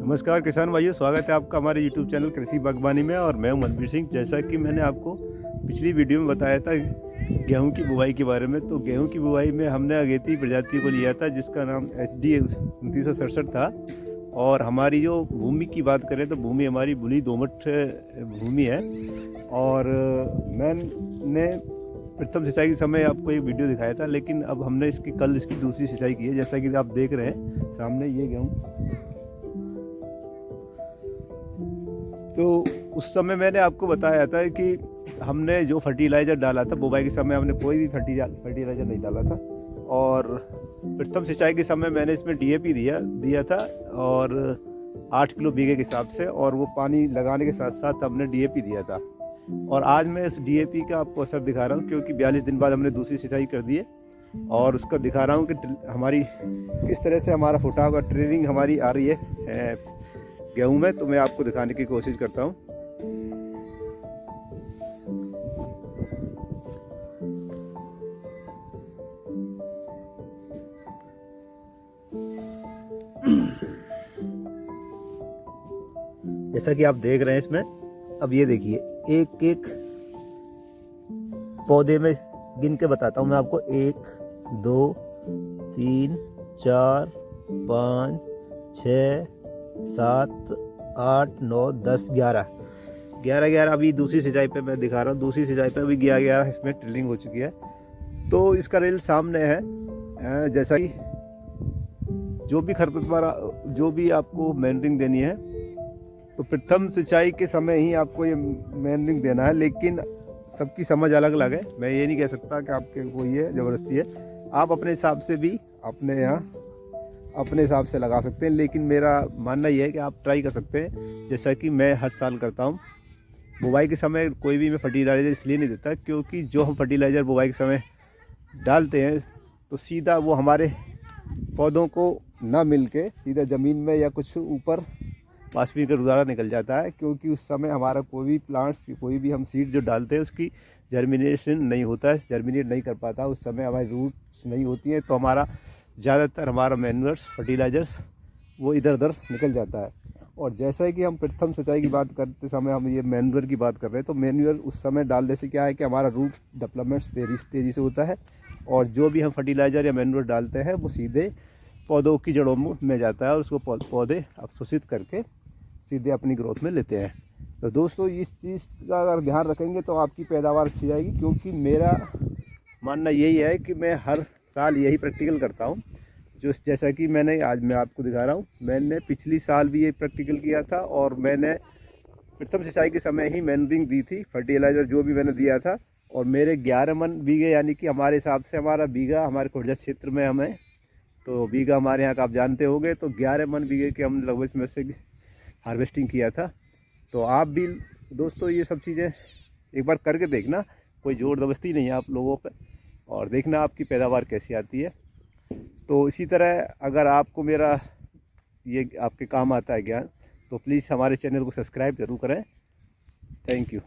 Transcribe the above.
नमस्कार किसान भाइयों, स्वागत है आपका हमारे YouTube चैनल कृषि बागवानी में। और मैं हूं मनवीर सिंह। जैसा कि मैंने आपको पिछली वीडियो में बताया था गेहूं की बुवाई के बारे में, तो गेहूं की बुवाई में हमने अगेती प्रजाति को लिया था जिसका नाम HD 2967 था। और हमारी जो भूमि की बात करें तो भूमि हमारी बुली दोमट भूमि है। और मैंने प्रथम सिंचाई के समय आपको एक वीडियो दिखाया था, लेकिन अब हमने कल इसकी दूसरी सिंचाई की है। जैसा कि आप देख रहे हैं सामने ये गेहूँ, तो उस समय मैंने आपको बताया था कि हमने जो फर्टिलाइज़र डाला था बुवाई के समय, हमने कोई भी फर्टिलाइज़र नहीं डाला था। और प्रथम सिंचाई के समय मैंने इसमें DAP दिया था, और 8 किलो बीघे के हिसाब से, और वो पानी लगाने के साथ साथ हमने DAP दिया था। और आज मैं इस DAP का आपको असर दिखा रहा हूँ, क्योंकि 42 दिन बाद हमने दूसरी सिंचाई कर दी है। और उसका दिखा रहा हूँ कि हमारी किस तरह से हमारा फुटाव का ट्रेनिंग हमारी आ रही है गेहूं में। तो मैं आपको दिखाने की कोशिश करता हूं। जैसा कि आप देख रहे हैं इसमें, अब ये देखिए एक एक पौधे में गिन के बताता हूं मैं आपको। 1 2 3 4 5 6 7 8 9 10 11 अभी दूसरी सिंचाई पे मैं दिखा रहा हूँ। दूसरी सिंचाई पे अभी 11 इसमें ड्रिलिंग हो चुकी है। तो इसका रेल सामने है। जैसा कि जो भी खरपतवार, जो भी आपको मैनरिंग देनी है, तो प्रथम सिंचाई के समय ही आपको ये मैनरिंग देना है। लेकिन सबकी समझ अलग अलग है। मैं ये नहीं कह सकता कि आपके को ये ज़बरदस्ती है। आप अपने हिसाब से भी अपने हिसाब से लगा सकते हैं। लेकिन मेरा मानना यह है कि आप ट्राई कर सकते हैं, जैसा कि मैं हर साल करता हूं। बुवाई के समय कोई भी मैं फर्टिलाइज़र इसलिए नहीं देता, क्योंकि जो हम फर्टिलाइज़र बुवाई के समय डालते हैं तो सीधा वो हमारे पौधों को ना मिल के सीधा ज़मीन में या कुछ ऊपर वाष्पीकरण के द्वारा निकल जाता है। क्योंकि उस समय हमारा कोई भी प्लांट्स, कोई भी हम सीड जो डालते हैं उसकी जर्मिनेशन नहीं होता है, जर्मिनेट नहीं कर पाता। उस समय हमारी रूट्स नहीं होती हैं, तो ज़्यादातर हमारा मैन्यूअर्स फर्टिलाइज़र्स वो इधर उधर निकल जाता है। और जैसा कि हम प्रथम सिंचाई की बात करते समय हम ये मैन्यूअर की बात कर रहे हैं, तो मैन्यूअर उस समय डालने से क्या है कि हमारा रूट डेवलपमेंट्स तेज़ी से होता है। और जो भी हम फर्टिलाइज़र या मैन्यूअर डालते हैं वो सीधे पौधों की जड़ों में जाता है, और उसको पौधे अवशोषित करके सीधे अपनी ग्रोथ में लेते हैं। तो दोस्तों, इस चीज़ का अगर ध्यान रखेंगे तो आपकी पैदावार अच्छी जाएगी। क्योंकि मेरा मानना यही है कि मैं हर साल यही प्रैक्टिकल करता हूँ। जैसा कि आज मैं आपको दिखा रहा हूँ, मैंने पिछली साल भी ये प्रैक्टिकल किया था। और मैंने प्रथम सिंचाई के समय ही मैनरिंग दी थी, फर्टिलाइज़र जो भी मैंने दिया था। और मेरे 11 मन बीघे, यानी कि हमारे हिसाब से हमारा बीघा, हमारे खुर्जा क्षेत्र में हमें तो बीघा हमारे यहाँ का आप जानते होंगे, तो 11 मन बीघे के हम लगभग इसमें से हार्वेस्टिंग किया था। तो आप भी दोस्तों ये सब चीज़ें एक बार करके देखना, कोई ज़ोर ज़बरदस्ती नहीं है आप लोगों पर, और देखना आपकी पैदावार कैसी आती है। तो इसी तरह अगर आपको मेरा ये आपके काम आता है ज्ञान, तो प्लीज़ हमारे चैनल को सब्सक्राइब ज़रूर करें। Thank you.